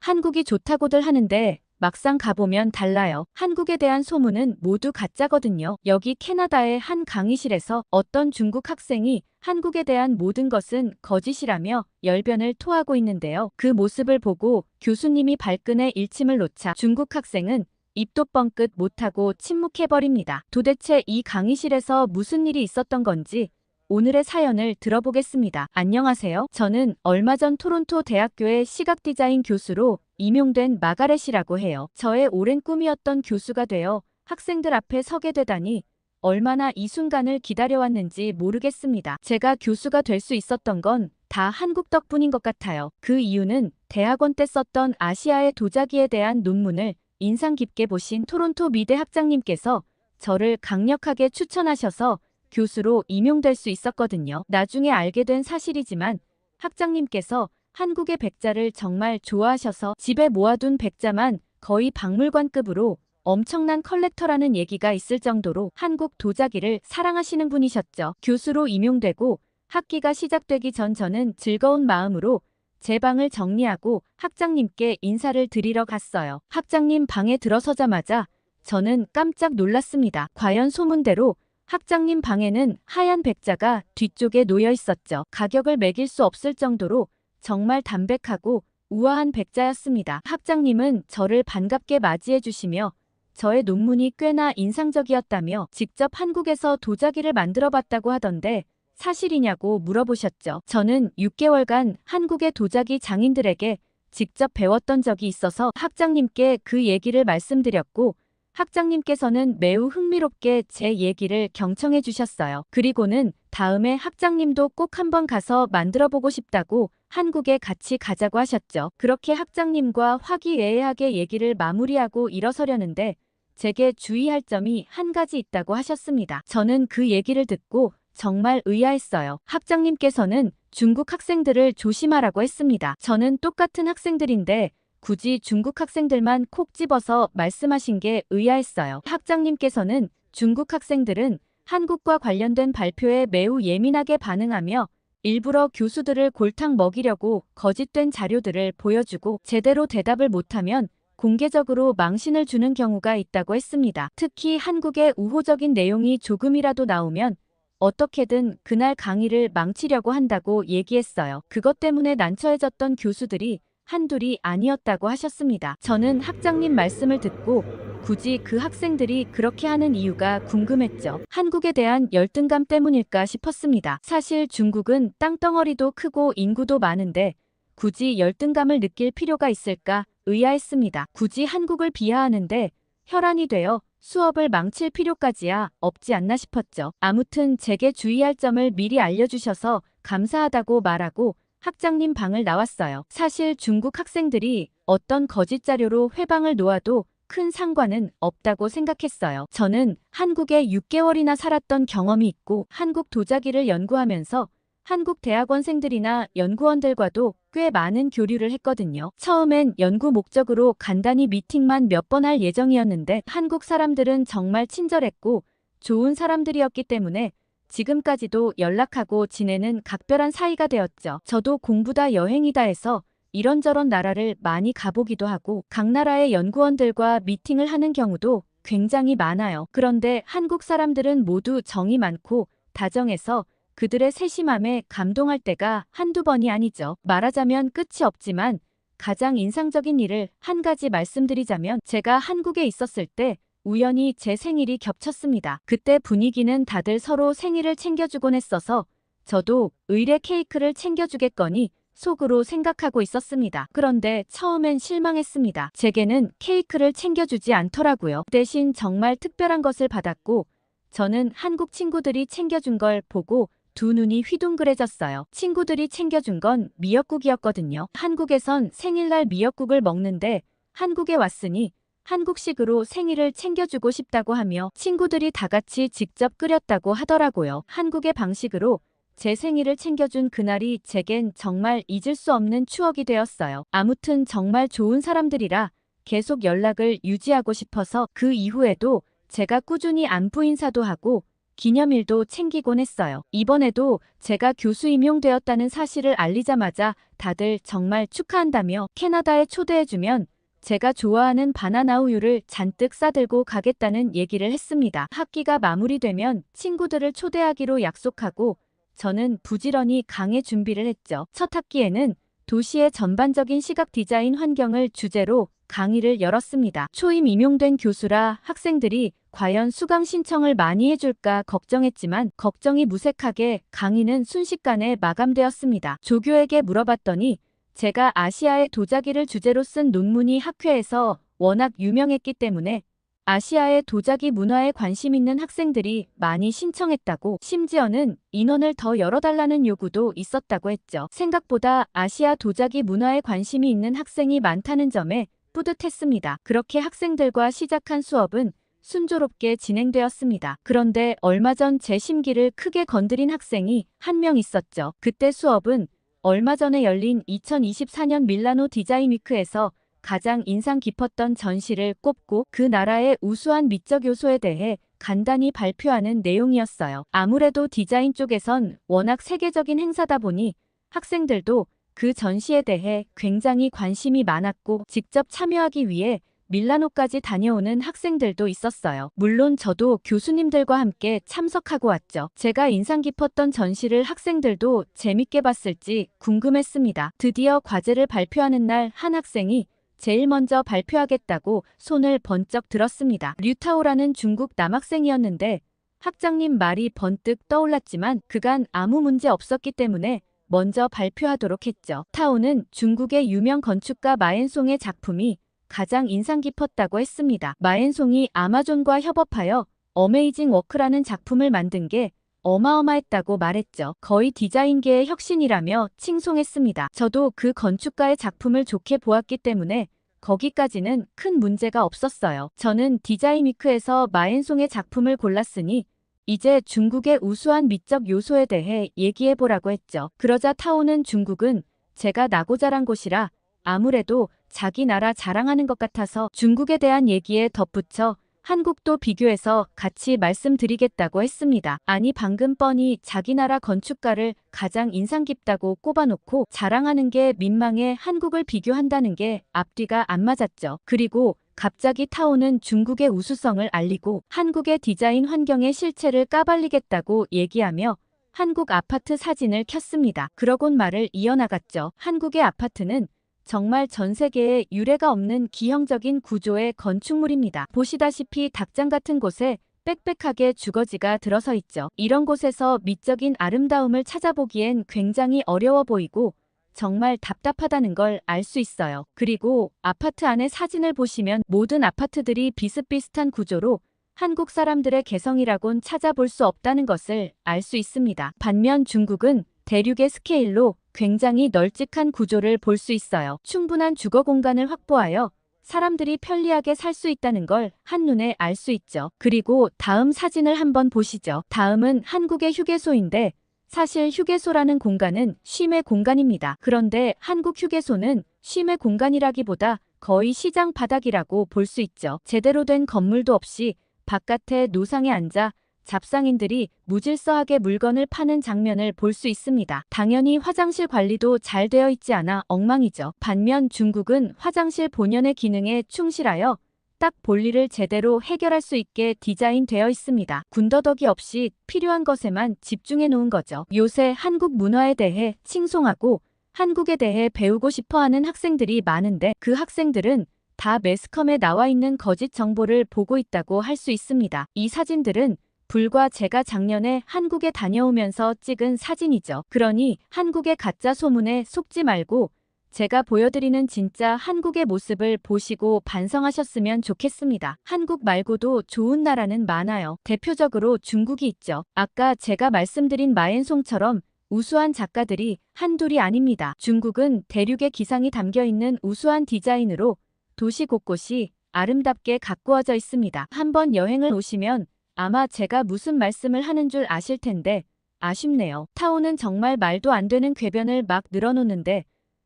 한국이 좋다고들 하는데 막상 가보면 달라요. 한국에 대한 소문은 모두 가짜거든요. 여기 캐나다의 한 강의실에서 어떤 중국 학생이 한국에 대한 모든 것은 거짓이라며 열변을 토하고 있는데요. 그 모습을 보고 교수님이 발끈해 일침을 놓자 중국 학생은 입도 뻥끗 못하고 침묵해버립니다. 도대체 이 강의실에서 무슨 일이 있었던 건지 오늘의 사연을 들어보겠습니다. 안녕하세요. 저는 얼마 전 토론토 대학교의 시각디자인 교수로 임용된 마가렛이라고 해요. 저의 오랜 꿈이었던 교수가 되어 학생들 앞에 서게 되다니 얼마나 이 순간을 기다려왔는지 모르겠습니다. 제가 교수가 될 수 있었던 건 다 한국 덕분인 것 같아요. 그 이유는 대학원 때 썼던 아시아의 도자기에 대한 논문을 인상 깊게 보신 토론토 미대 학장님께서 저를 강력하게 추천하셔서 교수로 임용될 수 있었거든요. 나중에 알게 된 사실이지만 학장님께서 한국의 백자를 정말 좋아하셔서 집에 모아둔 백자만 거의 박물관급으로 엄청난 컬렉터라는 얘기가 있을 정도로 한국 도자기를 사랑하시는 분이셨죠. 교수로 임용되고 학기가 시작되기 전 저는 즐거운 마음으로 제 방을 정리하고 학장님께 인사를 드리러 갔어요. 학장님 방에 들어서자마자 저는 깜짝 놀랐습니다. 과연 소문대로 학장님 방에는 하얀 백자가 뒤쪽에 놓여 있었죠. 가격을 매길 수 없을 정도로 정말 담백하고 우아한 백자였습니다. 학장님은 저를 반갑게 맞이해 주시며 저의 논문이 꽤나 인상적이었다며 직접 한국에서 도자기를 만들어 봤다고 하던데 사실이냐고 물어보셨죠. 저는 6개월간 한국의 도자기 장인들에게 직접 배웠던 적이 있어서 학장님께 그 얘기를 말씀드렸고 학장님께서는 매우 흥미롭게 제 얘기를 경청해 주셨어요. 그리고는 다음에 학장님도 꼭 한번 가서 만들어보고 싶다고 한국에 같이 가자고 하셨죠. 그렇게 학장님과 화기애애하게 얘기를 마무리하고 일어서려는데 제게 주의할 점이 한 가지 있다고 하셨습니다. 저는 그 얘기를 듣고 정말 의아했어요. 학장님께서는 중국 학생들을 조심하라고 했습니다. 저는 똑같은 학생들인데 굳이 중국 학생들만 콕 집어서 말씀하신 게 의아했어요. 학장님께서는 중국 학생들은 한국과 관련된 발표에 매우 예민하게 반응하며 일부러 교수들을 골탕 먹이려고 거짓된 자료들을 보여주고 제대로 대답을 못하면 공개적으로 망신을 주는 경우가 있다고 했습니다. 특히 한국의 우호적인 내용이 조금이라도 나오면 어떻게든 그날 강의를 망치려고 한다고 얘기했어요. 그것 때문에 난처해졌던 교수들이 한둘이 아니었다고 하셨습니다. 저는 학장님 말씀을 듣고 굳이 그 학생들이 그렇게 하는 이유가 궁금했죠. 한국에 대한 열등감 때문일까 싶었습니다. 사실 중국은 땅덩어리도 크고 인구도 많은데 굳이 열등감을 느낄 필요가 있을까 의아했습니다. 굳이 한국을 비하하는데 혈안이 되어 수업을 망칠 필요까지야 없지 않나 싶었죠. 아무튼 제게 주의할 점을 미리 알려주셔서 감사하다고 말하고 학장님 방을 나왔어요. 사실 중국 학생들이 어떤 거짓 자료로 회방을 놓아도 큰 상관은 없다고 생각했어요. 저는 한국에 6개월이나 살았던 경험이 있고 한국 도자기를 연구하면서 한국 대학원생들이나 연구원들과도 꽤 많은 교류를 했거든요. 처음엔 연구 목적으로 간단히 미팅만 몇 번 할 예정이었는데 한국 사람들은 정말 친절했고 좋은 사람들이었기 때문에 지금까지도 연락하고 지내는 각별한 사이가 되었죠. 저도 공부다 여행이다 해서 이런저런 나라를 많이 가보기도 하고 각 나라의 연구원들과 미팅을 하는 경우도 굉장히 많아요. 그런데 한국 사람들은 모두 정이 많고 다정해서 그들의 세심함에 감동할 때가 한두 번이 아니죠. 말하자면 끝이 없지만 가장 인상적인 일을 한 가지 말씀드리자면 제가 한국에 있었을 때 우연히 제 생일이 겹쳤습니다. 그때 분위기는 다들 서로 생일을 챙겨주곤 했어서 저도 의례 케이크를 챙겨주겠거니 속으로 생각하고 있었습니다. 그런데 처음엔 실망했습니다. 제게는 케이크를 챙겨주지 않더라고요. 대신 정말 특별한 것을 받았고 저는 한국 친구들이 챙겨준 걸 보고 두 눈이 휘둥그레졌어요. 친구들이 챙겨준 건 미역국이었거든요. 한국에선 생일날 미역국을 먹는데 한국에 왔으니 한국식으로 생일을 챙겨주고 싶다고 하며 친구들이 다 같이 직접 끓였다고 하더라고요. 한국의 방식으로 제 생일을 챙겨준 그날이 제겐 정말 잊을 수 없는 추억이 되었어요. 아무튼 정말 좋은 사람들이라 계속 연락을 유지하고 싶어서 그 이후에도 제가 꾸준히 안부 인사도 하고 기념일도 챙기곤 했어요. 이번에도 제가 교수 임용되었다는 사실을 알리자마자 다들 정말 축하한다며 캐나다에 초대해주면 제가 좋아하는 바나나 우유를 잔뜩 싸들고 가겠다는 얘기를 했습니다. 학기가 마무리되면 친구들을 초대하기로 약속하고 저는 부지런히 강의 준비를 했죠. 첫 학기에는 도시의 전반적인 시각 디자인 환경을 주제로 강의를 열었습니다. 초임 임용된 교수라 학생들이 과연 수강 신청을 많이 해줄까 걱정했지만 걱정이 무색하게 강의는 순식간에 마감되었습니다. 조교에게 물어봤더니 제가 아시아의 도자기를 주제로 쓴 논문이 학회에서 워낙 유명했기 때문에 아시아의 도자기 문화에 관심 있는 학생들이 많이 신청했다고, 심지어는 인원을 더 열어달라는 요구도 있었다고 했죠. 생각보다 아시아 도자기 문화에 관심이 있는 학생이 많다는 점에 뿌듯했습니다. 그렇게 학생들과 시작한 수업은 순조롭게 진행되었습니다. 그런데 얼마 전 제 심기를 크게 건드린 학생이 한 명 있었죠. 그때 수업은 얼마 전에 열린 2024년 밀라노 디자인 위크에서 가장 인상 깊었던 전시를 꼽고 그 나라의 우수한 미적 요소에 대해 간단히 발표하는 내용이었어요. 아무래도 디자인 쪽에선 워낙 세계적인 행사다 보니 학생들도 그 전시에 대해 굉장히 관심이 많았고 직접 참여하기 위해 밀라노까지 다녀오는 학생들도 있었어요. 물론 저도 교수님들과 함께 참석하고 왔죠. 제가 인상 깊었던 전시를 학생들도 재밌게 봤을지 궁금했습니다. 드디어 과제를 발표하는 날 한 학생이 제일 먼저 발표하겠다고 손을 번쩍 들었습니다. 류타오라는 중국 남학생이었는데 학장님 말이 번뜩 떠올랐지만 그간 아무 문제 없었기 때문에 먼저 발표하도록 했죠. 타오는 중국의 유명 건축가 마엔송의 작품이 가장 인상 깊었다고 했습니다. 마엔송이 아마존과 협업하여 어메이징 워크라는 작품을 만든 게 어마어마했다고 말했죠. 거의 디자인계의 혁신이라며 칭송했습니다. 저도 그 건축가의 작품을 좋게 보았기 때문에 거기까지는 큰 문제가 없었어요. 저는 디자인 위크에서 마엔송의 작품을 골랐으니 이제 중국의 우수한 미적 요소에 대해 얘기해보라고 했죠. 그러자 타오는 중국은 제가 나고 자란 곳이라 아무래도 자기 나라 자랑하는 것 같아서 중국에 대한 얘기에 덧붙여 한국도 비교해서 같이 말씀드리겠다고 했습니다. 아니 방금 뻔히 자기 나라 건축가를 가장 인상 깊다고 꼽아놓고 자랑하는 게 민망해 한국을 비교한다는 게 앞뒤가 안 맞았죠. 그리고 갑자기 타오는 중국의 우수성을 알리고 한국의 디자인 환경의 실체를 까발리겠다고 얘기하며 한국 아파트 사진을 켰습니다. 그러곤 말을 이어나갔죠. 한국의 아파트는 정말 전 세계에 유례가 없는 기형적인 구조의 건축물입니다. 보시다시피 닭장 같은 곳에 빽빽하게 주거지가 들어서 있죠. 이런 곳에서 미적인 아름다움을 찾아보기엔 굉장히 어려워 보이고 정말 답답하다는 걸 알 수 있어요. 그리고 아파트 안의 사진을 보시면 모든 아파트들이 비슷비슷한 구조로 한국 사람들의 개성이라곤 찾아볼 수 없다는 것을 알 수 있습니다. 반면 중국은 대륙의 스케일로 굉장히 널찍한 구조를 볼 수 있어요. 충분한 주거 공간을 확보하여 사람들이 편리하게 살 수 있다는 걸 한눈에 알 수 있죠. 그리고 다음 사진을 한번 보시죠. 다음은 한국의 휴게소인데 사실 휴게소라는 공간은 쉼의 공간입니다. 그런데 한국 휴게소는 쉼의 공간이라기보다 거의 시장 바닥이라고 볼 수 있죠. 제대로 된 건물도 없이 바깥에 노상에 앉아 잡상인들이 무질서하게 물건을 파는 장면을 볼 수 있습니다. 당연히 화장실 관리도 잘 되어 있지 않아 엉망이죠. 반면 중국은 화장실 본연의 기능에 충실하여 딱 볼일을 제대로 해결할 수 있게 디자인되어 있습니다. 군더더기 없이 필요한 것에만 집중해 놓은 거죠. 요새 한국 문화에 대해 칭송하고 한국에 대해 배우고 싶어하는 학생들이 많은데 그 학생들은 다 매스컴에 나와 있는 거짓 정보를 보고 있다고 할 수 있습니다. 이 사진들은 불과 제가 작년에 한국에 다녀오면서 찍은 사진이죠. 그러니 한국의 가짜 소문에 속지 말고 제가 보여드리는 진짜 한국의 모습을 보시고 반성하셨으면 좋겠습니다. 한국 말고도 좋은 나라는 많아요. 대표적으로 중국이 있죠. 아까 제가 말씀드린 마엔송처럼 우수한 작가들이 한둘이 아닙니다. 중국은 대륙의 기상이 담겨있는 우수한 디자인으로 도시 곳곳이 아름답게 가꾸어져 있습니다. 한번 여행을 오시면 아마 제가 무슨 말씀을 하는 줄 아실 텐데 아쉽네요. 타오는 정말 말도 안 되는 궤변을 막 늘어놓는데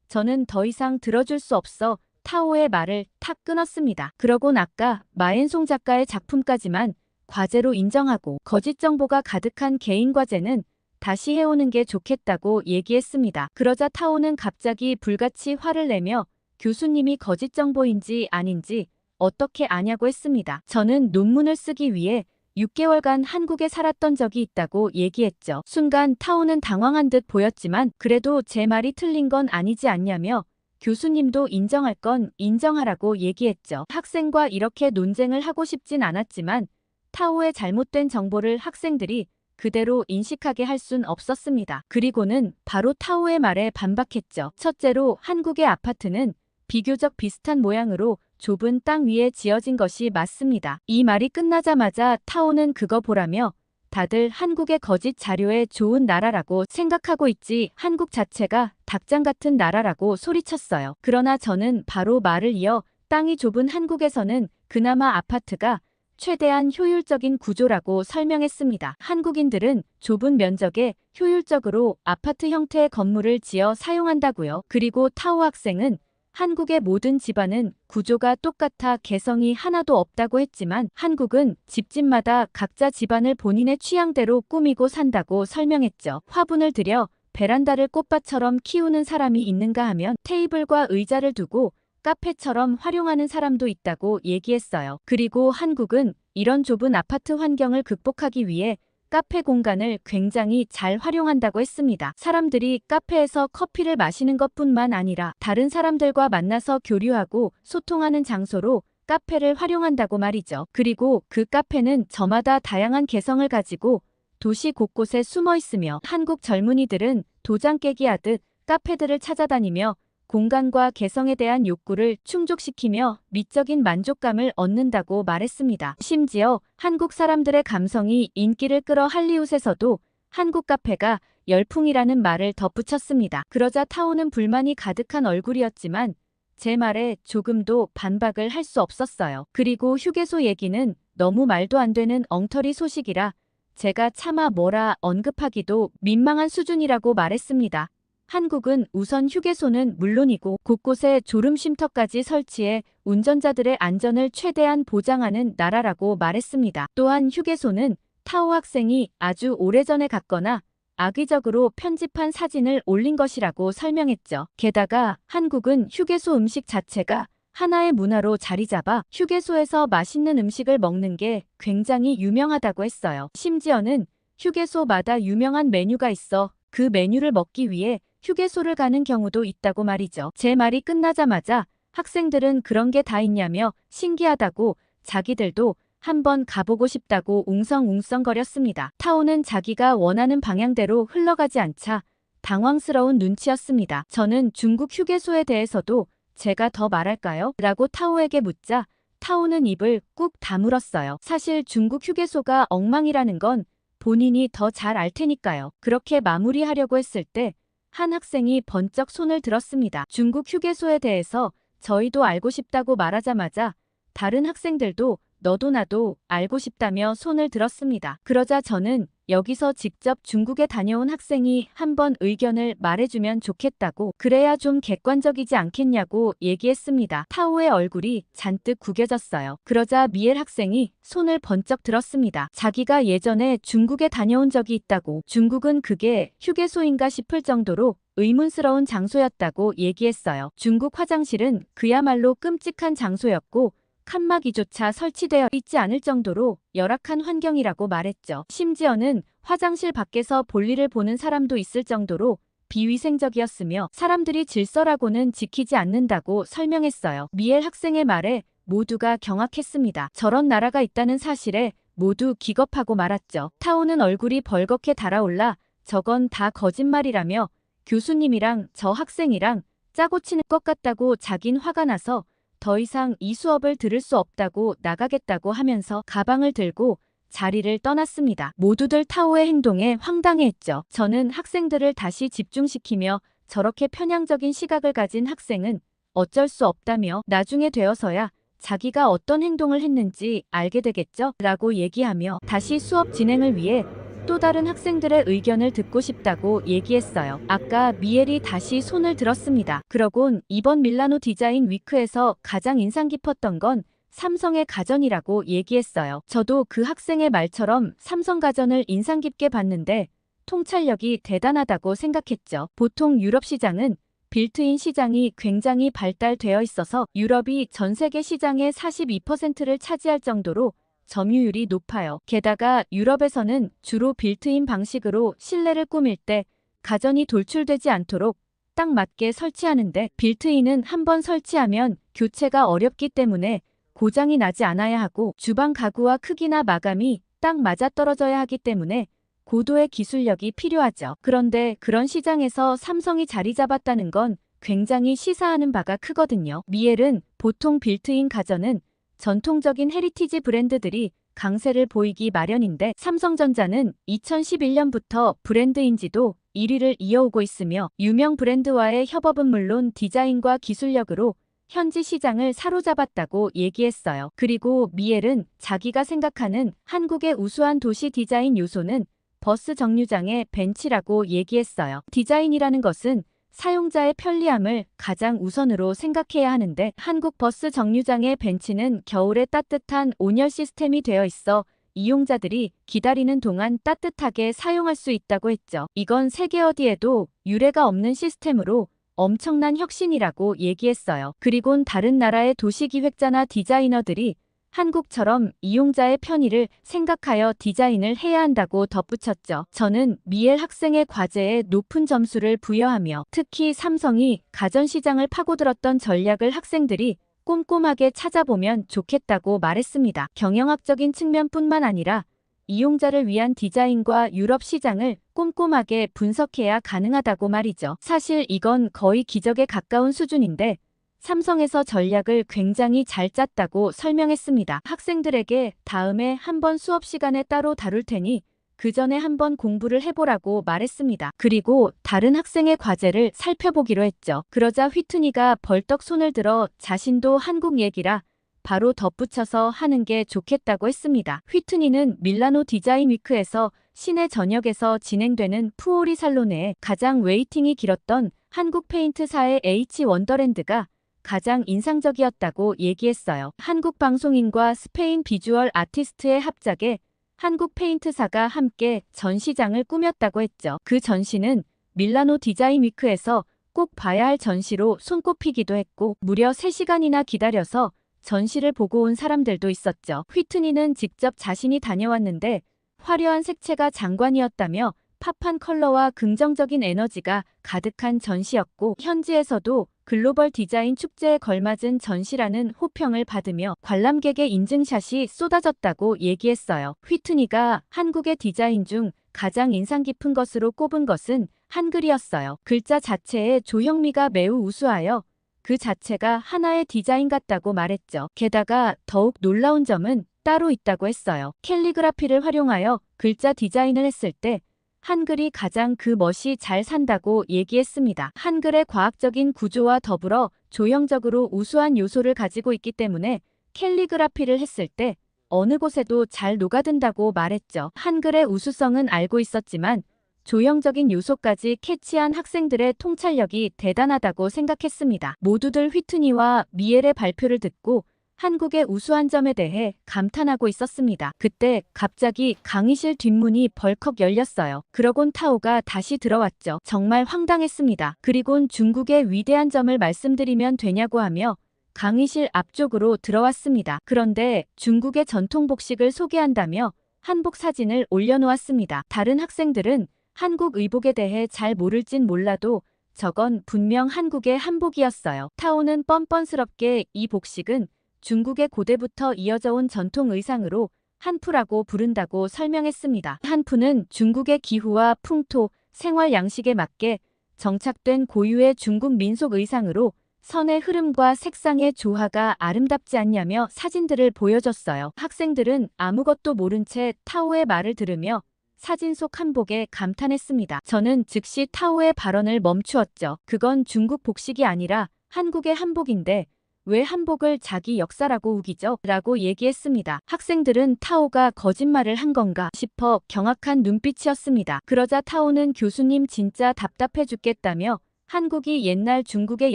저는 더 이상 들어줄 수 없어 타오의 말을 탁 끊었습니다. 그러곤 아까 마엔송 작가의 작품까지만 과제로 인정하고 거짓 정보가 가득한 개인 과제는 다시 해오는 게 좋겠다고 얘기했습니다. 그러자 타오는 갑자기 불같이 화를 내며 교수님이 거짓 정보인지 아닌지 어떻게 아냐고 했습니다. 저는 논문을 쓰기 위해 6개월간 한국에 살았던 적이 있다고 얘기했죠. 순간 타오는 당황한 듯 보였지만 그래도 제 말이 틀린 건 아니지 않냐며 교수님도 인정할 건 인정하라고 얘기했죠. 학생과 이렇게 논쟁을 하고 싶진 않았지만 타오의 잘못된 정보를 학생들이 그대로 인식하게 할 순 없었습니다. 그리고는 바로 타오의 말에 반박했죠. 첫째로 한국의 아파트는 비교적 비슷한 모양으로 좁은 땅 위에 지어진 것이 맞습니다. 이 말이 끝나자마자 타오는 그거 보라며 다들 한국의 거짓 자료에 좋은 나라라고 생각하고 있지 한국 자체가 닭장 같은 나라라고 소리쳤어요. 그러나 저는 바로 말을 이어 땅이 좁은 한국에서는 그나마 아파트가 최대한 효율적인 구조라고 설명했습니다. 한국인들은 좁은 면적에 효율적으로 아파트 형태의 건물을 지어 사용한다고요. 그리고 타오 학생은 한국의 모든 집안은 구조가 똑같아 개성이 하나도 없다고 했지만 한국은 집집마다 각자 집안을 본인의 취향대로 꾸미고 산다고 설명했죠. 화분을 들여 베란다를 꽃밭처럼 키우는 사람이 있는가 하면 테이블과 의자를 두고 카페처럼 활용하는 사람도 있다고 얘기했어요. 그리고 한국은 이런 좁은 아파트 환경을 극복하기 위해 카페 공간을 굉장히 잘 활용한다고 했습니다. 사람들이 카페에서 커피를 마시는 것뿐만 아니라 다른 사람들과 만나서 교류하고 소통하는 장소로 카페를 활용한다고 말이죠. 그리고 그 카페는 저마다 다양한 개성을 가지고 도시 곳곳에 숨어 있으며 한국 젊은이들은 도장 깨기 하듯 카페들을 찾아다니며 공간과 개성에 대한 욕구를 충족시키며 미적인 만족감을 얻는다고 말했습니다. 심지어 한국 사람들의 감성이 인기를 끌어 할리우드에서도 한국 카페가 열풍이라는 말을 덧붙였습니다. 그러자 타오는 불만이 가득한 얼굴이었지만 제 말에 조금도 반박을 할 수 없었어요. 그리고 휴게소 얘기는 너무 말도 안 되는 엉터리 소식이라 제가 차마 뭐라 언급하기도 민망한 수준이라고 말했습니다. 한국은 우선 휴게소는 물론이고 곳곳에 졸음쉼터까지 설치해 운전자들의 안전을 최대한 보장하는 나라라고 말했습니다. 또한 휴게소는 타오 학생이 아주 오래전에 갔거나 악의적으로 편집한 사진을 올린 것이라고 설명했죠. 게다가 한국은 휴게소 음식 자체가 하나의 문화로 자리 잡아 휴게소에서 맛있는 음식을 먹는 게 굉장히 유명하다고 했어요. 심지어는 휴게소마다 유명한 메뉴가 있어 그 메뉴를 먹기 위해 휴게소를 가는 경우도 있다고 말이죠. 제 말이 끝나자마자 학생들은 그런 게 다 있냐며 신기하다고 자기들도 한번 가보고 싶다고 웅성웅성거렸습니다. 타오는 자기가 원하는 방향대로 흘러가지 않자 당황스러운 눈치였습니다. 저는 중국 휴게소에 대해서도 제가 더 말할까요? 라고 타오에게 묻자 타오는 입을 꾹 다물었어요. 사실 중국 휴게소가 엉망이라는 건 본인이 더 잘 알 테니까요. 그렇게 마무리하려고 했을 때 한 학생이 번쩍 손을 들었습니다. 중국 휴게소에 대해서 저희도 알고 싶다고 말하자마자 다른 학생들도 너도 나도 알고 싶다며 손을 들었습니다. 그러자 저는 여기서 직접 중국에 다녀온 학생이 한번 의견을 말해주면 좋겠다고 그래야 좀 객관적이지 않겠냐고 얘기했습니다. 타오의 얼굴이 잔뜩 구겨졌어요. 그러자 미엘 학생이 손을 번쩍 들었습니다. 자기가 예전에 중국에 다녀온 적이 있다고 중국은 그게 휴게소인가 싶을 정도로 의문스러운 장소였다고 얘기했어요. 중국 화장실은 그야말로 끔찍한 장소였고 칸막이조차 설치되어 있지 않을 정도로 열악한 환경이라고 말했죠. 심지어는 화장실 밖에서 볼일을 보는 사람도 있을 정도로 비위생적이었으며 사람들이 질서라고는 지키지 않는다고 설명했어요. 미엘 학생의 말에 모두가 경악했습니다. 저런 나라가 있다는 사실에 모두 기겁하고 말았죠. 타오는 얼굴이 벌겋게 달아올라 저건 다 거짓말이라며 교수님이랑 저 학생이랑 짜고 치는 것 같다고 자긴 화가 나서 더 이상 이 수업을 들을 수 없다고 나가겠다고 하면서 가방을 들고 자리를 떠났습니다. 모두들 타오의 행동에 황당해했죠. 저는 학생들을 다시 집중시키며 저렇게 편향적인 시각을 가진 학생은 어쩔 수 없다며 나중에 되어서야 자기가 어떤 행동을 했는지 알게 되겠죠? 라고 얘기하며 다시 수업 진행을 위해 또 다른 학생들의 의견을 듣고 싶다고 얘기했어요. 아까 미엘이 다시 손을 들었습니다. 그러곤 이번 밀라노 디자인 위크에서 가장 인상 깊었던 건 삼성의 가전이라고 얘기했어요. 저도 그 학생의 말처럼 삼성 가전을 인상 깊게 봤는데 통찰력이 대단하다고 생각했죠. 보통 유럽 시장은 빌트인 시장이 굉장히 발달되어 있어서 유럽이 전 세계 시장의 42%를 차지할 정도로 점유율이 높아요. 게다가 유럽에서는 주로 빌트인 방식으로 실내를 꾸밀 때 가전이 돌출되지 않도록 딱 맞게 설치하는데 빌트인은 한번 설치하면 교체가 어렵기 때문에 고장이 나지 않아야 하고 주방 가구와 크기나 마감이 딱 맞아떨어져야 하기 때문에 고도의 기술력이 필요하죠. 그런데 그런 시장에서 삼성이 자리 잡았다는 건 굉장히 시사하는 바가 크거든요. 미엘은 보통 빌트인 가전은 전통적인 헤리티지 브랜드들이 강세를 보이기 마련인데 삼성전자는 2011년부터 브랜드 인지도 1위를 이어오고 있으며 유명 브랜드와의 협업은 물론 디자인과 기술력으로 현지 시장을 사로잡았다고 얘기했어요. 그리고 미엘은 자기가 생각하는 한국의 우수한 도시 디자인 요소는 버스 정류장의 벤치라고 얘기했어요. 디자인이라는 것은 사용자의 편리함을 가장 우선으로 생각해야 하는데 한국 버스 정류장의 벤치는 겨울에 따뜻한 온열 시스템이 되어 있어 이용자들이 기다리는 동안 따뜻하게 사용할 수 있다고 했죠. 이건 세계 어디에도 유례가 없는 시스템으로 엄청난 혁신이라고 얘기했어요. 그리곤 다른 나라의 도시기획자나 디자이너들이 한국처럼 이용자의 편의를 생각하여 디자인을 해야 한다고 덧붙였죠. 저는 미엘 학생의 과제에 높은 점수를 부여하며 특히 삼성이 가전시장을 파고들었던 전략을 학생들이 꼼꼼하게 찾아보면 좋겠다고 말했습니다. 경영학적인 측면뿐만 아니라 이용자를 위한 디자인과 유럽 시장을 꼼꼼하게 분석해야 가능하다고 말이죠. 사실 이건 거의 기적에 가까운 수준인데 삼성에서 전략을 굉장히 잘 짰다고 설명했습니다. 학생들에게 다음에 한번 수업 시간에 따로 다룰 테니 그 전에 한번 공부를 해보라고 말했습니다. 그리고 다른 학생의 과제를 살펴보기로 했죠. 그러자 휘트니가 벌떡 손을 들어 자신도 한국 얘기라 바로 덧붙여서 하는 게 좋겠다고 했습니다. 휘트니는 밀라노 디자인 위크에서 시내 전역에서 진행되는 푸오리 살론에 가장 웨이팅이 길었던 한국 페인트사의 H 원더랜드가 가장 인상적이었다고 얘기했어요. 한국 방송인과 스페인 비주얼 아티스트의 합작에 한국 페인트사가 함께 전시장을 꾸몄다고 했죠. 그 전시는 밀라노 디자인 위크에서 꼭 봐야 할 전시로 손꼽히기도 했고 무려 3시간이나 기다려서 전시를 보고 온 사람들도 있었죠. 휘트니는 직접 자신이 다녀왔는데 화려한 색채가 장관이었다며 팝한 컬러와 긍정적인 에너지가 가득한 전시였고 현지에서도 글로벌 디자인 축제에 걸맞은 전시라는 호평을 받으며 관람객의 인증샷이 쏟아졌다고 얘기했어요. 휘트니가 한국의 디자인 중 가장 인상 깊은 것으로 꼽은 것은 한글이었어요. 글자 자체의 조형미가 매우 우수하여 그 자체가 하나의 디자인 같다고 말했죠. 게다가 더욱 놀라운 점은 따로 있다고 했어요. 캘리그라피를 활용하여 글자 디자인을 했을 때 한글이 가장 그 멋이 잘 산다고 얘기했습니다. 한글의 과학적인 구조와 더불어 조형적으로 우수한 요소를 가지고 있기 때문에 캘리그라피를 했을 때 어느 곳에도 잘 녹아든다고 말했죠. 한글의 우수성은 알고 있었지만 조형적인 요소까지 캐치한 학생들의 통찰력이 대단하다고 생각했습니다. 모두들 휘트니와 미엘의 발표를 듣고 한국의 우수한 점에 대해 감탄하고 있었습니다. 그때 갑자기 강의실 뒷문이 벌컥 열렸어요. 그러곤 타오가 다시 들어왔죠. 정말 황당했습니다. 그리곤 중국의 위대한 점을 말씀드리면 되냐고 하며 강의실 앞쪽으로 들어왔습니다. 그런데 중국의 전통 복식을 소개한다며 한복 사진을 올려놓았습니다. 다른 학생들은 한국 의복에 대해 잘 모를진 몰라도 저건 분명 한국의 한복이었어요. 타오는 뻔뻔스럽게 이 복식은 중국의 고대부터 이어져 온 전통 의상으로 한푸라고 부른다고 설명했습니다. 한푸는 중국의 기후와 풍토, 생활 양식에 맞게 정착된 고유의 중국 민속 의상으로 선의 흐름과 색상의 조화가 아름답지 않냐며 사진들을 보여줬어요. 학생들은 아무것도 모른 채 타오의 말을 들으며 사진 속 한복에 감탄했습니다. 저는 즉시 타오의 발언을 멈추었죠. 그건 중국 복식이 아니라 한국의 한복인데 왜 한복을 자기 역사라고 우기죠? 라고 얘기했습니다. 학생들은 타오가 거짓말을 한 건가 싶어 경악한 눈빛이었습니다. 그러자 타오는 교수님 진짜 답답해 죽겠다며 한국이 옛날 중국의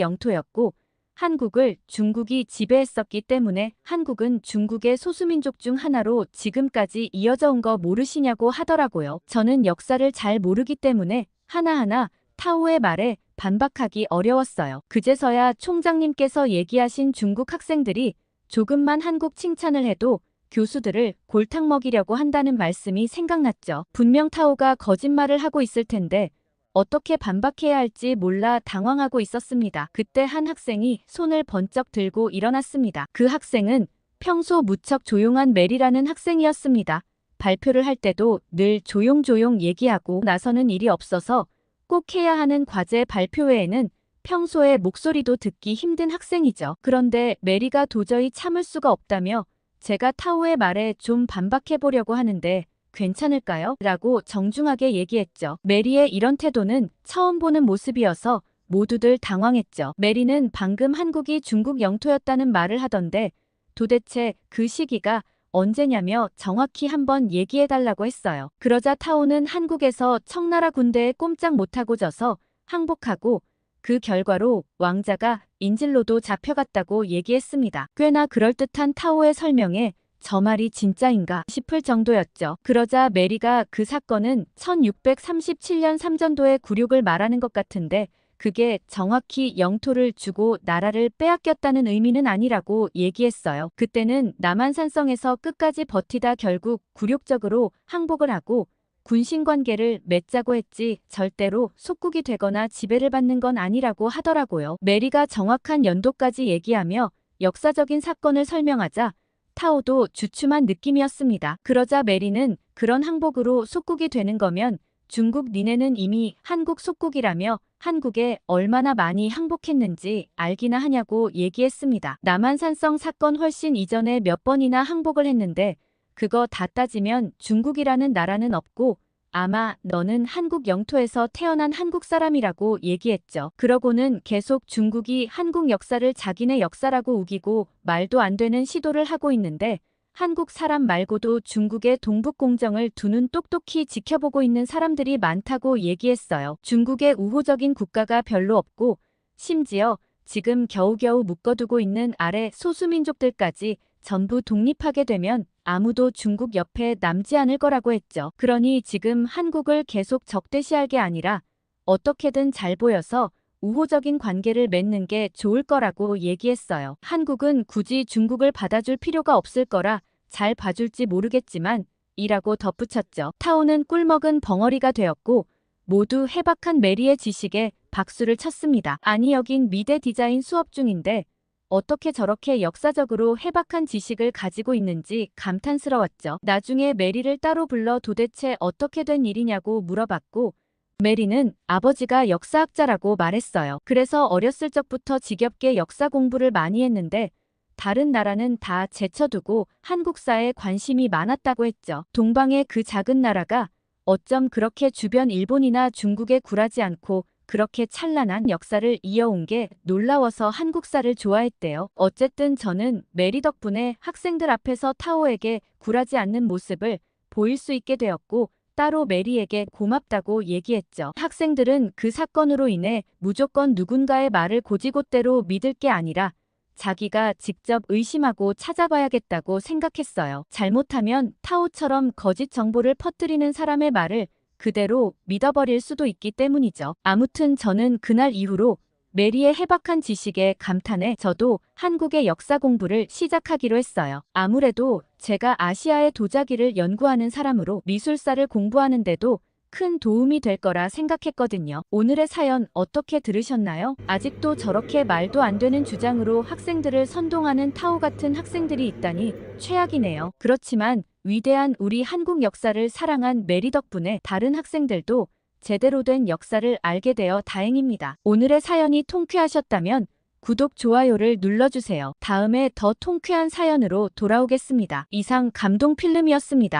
영토였고 한국을 중국이 지배했었기 때문에 한국은 중국의 소수민족 중 하나로 지금까지 이어져 온 거 모르시냐고 하더라고요. 저는 역사를 잘 모르기 때문에 하나하나 타오의 말에 반박하기 어려웠어요. 그제서야 총장님께서 얘기하신 중국 학생들이 조금만 한국 칭찬을 해도 교수들을 골탕 먹이려고 한다는 말씀이 생각났죠. 분명 타오가 거짓말을 하고 있을 텐데 어떻게 반박해야 할지 몰라 당황하고 있었습니다. 그때 한 학생이 손을 번쩍 들고 일어났습니다. 그 학생은 평소 무척 조용한 메리라는 학생이었습니다. 발표를 할 때도 늘 조용조용 얘기하고 나서는 일이 없어서 꼭 해야 하는 과제 발표 외에는 평소에 목소리도 듣기 힘든 학생이죠. 그런데 메리가 도저히 참을 수가 없다며 제가 타오의 말에 좀 반박해보려고 하는데 괜찮을까요? 라고 정중하게 얘기했죠. 메리의 이런 태도는 처음 보는 모습이어서 모두들 당황했죠. 메리는 방금 한국이 중국 영토였다는 말을 하던데 도대체 그 시기가 언제냐며 정확히 한번 얘기해달라고 했어요. 그러자 타오는 한국에서 청나라 군대에 꼼짝 못하고 져서 항복하고 그 결과로 왕자가 인질로도 잡혀갔다고 얘기했습니다. 꽤나 그럴듯한 타오의 설명에 저 말이 진짜인가 싶을 정도였죠. 그러자 메리가 그 사건은 1637년 삼전도의 굴욕을 말하는 것 같은데 그게 정확히 영토를 주고 나라를 빼앗겼다는 의미는 아니라고 얘기했어요. 그때는 남한산성에서 끝까지 버티다 결국 굴욕적으로 항복을 하고 군신관계를 맺자고 했지 절대로 속국이 되거나 지배를 받는 건 아니라고 하더라고요. 메리가 정확한 연도까지 얘기하며 역사적인 사건을 설명하자 타오도 주춤한 느낌이었습니다. 그러자 메리는 그런 항복으로 속국이 되는 거면 중국 니네는 이미 한국 속국이라며 한국에 얼마나 많이 항복했는지 알기나 하냐고 얘기했습니다. 남한산성 사건 훨씬 이전에 몇 번이나 항복을 했는데 그거 다 따지면 중국이라는 나라는 없고 아마 너는 한국 영토에서 태어난 한국 사람이라고 얘기했죠. 그러고는 계속 중국이 한국 역사를 자기네 역사라고 우기고 말도 안 되는 시도를 하고 있는데 한국 사람 말고도 중국의 동북공정을 두 눈 똑똑히 지켜보고 있는 사람들이 많다고 얘기했어요. 중국의 우호적인 국가가 별로 없고 심지어 지금 겨우겨우 묶어두고 있는 아래 소수민족들까지 전부 독립하게 되면 아무도 중국 옆에 남지 않을 거라고 했죠. 그러니 지금 한국을 계속 적대시할 게 아니라 어떻게든 잘 보여서 우호적인 관계를 맺는 게 좋을 거라고 얘기했어요. 한국은 굳이 중국을 받아줄 필요가 없을 거라 잘 봐줄지 모르겠지만 이라고 덧붙였죠. 타오는 꿀먹은 벙어리가 되었고 모두 해박한 메리의 지식에 박수를 쳤습니다. 아니 여긴 미대 디자인 수업 중인데 어떻게 저렇게 역사적으로 해박한 지식을 가지고 있는지 감탄스러웠죠. 나중에 메리를 따로 불러 도대체 어떻게 된 일이냐고 물어봤고 메리는 아버지가 역사학자라고 말했어요. 그래서 어렸을 적부터 지겹게 역사 공부를 많이 했는데 다른 나라는 다 제쳐두고 한국사에 관심이 많았다고 했죠. 동방의 그 작은 나라가 어쩜 그렇게 주변 일본이나 중국에 굴하지 않고 그렇게 찬란한 역사를 이어온 게 놀라워서 한국사를 좋아했대요. 어쨌든 저는 메리 덕분에 학생들 앞에서 타오에게 굴하지 않는 모습을 보일 수 있게 되었고 따로 메리에게 고맙다고 얘기했죠. 학생들은 그 사건으로 인해 무조건 누군가의 말을 곧이곧대로 믿을 게 아니라 자기가 직접 의심하고 찾아봐야겠다고 생각했어요. 잘못하면 타오처럼 거짓 정보를 퍼뜨리는 사람의 말을 그대로 믿어버릴 수도 있기 때문이죠. 아무튼 저는 그날 이후로 메리의 해박한 지식에 감탄해 저도 한국의 역사 공부를 시작하기로 했어요. 아무래도 제가 아시아의 도자기를 연구하는 사람으로 미술사를 공부하는데도 큰 도움이 될 거라 생각했거든요. 오늘의 사연 어떻게 들으셨나요? 아직도 저렇게 말도 안 되는 주장으로 학생들을 선동하는 타오 같은 학생들이 있다니 최악이네요. 그렇지만 위대한 우리 한국 역사를 사랑한 메리 덕분에 다른 학생들도 제대로 된 역사를 알게 되어 다행입니다. 오늘의 사연이 통쾌하셨다면 구독, 좋아요를 눌러주세요. 다음에 더 통쾌한 사연으로 돌아오겠습니다. 이상 감동필름이었습니다.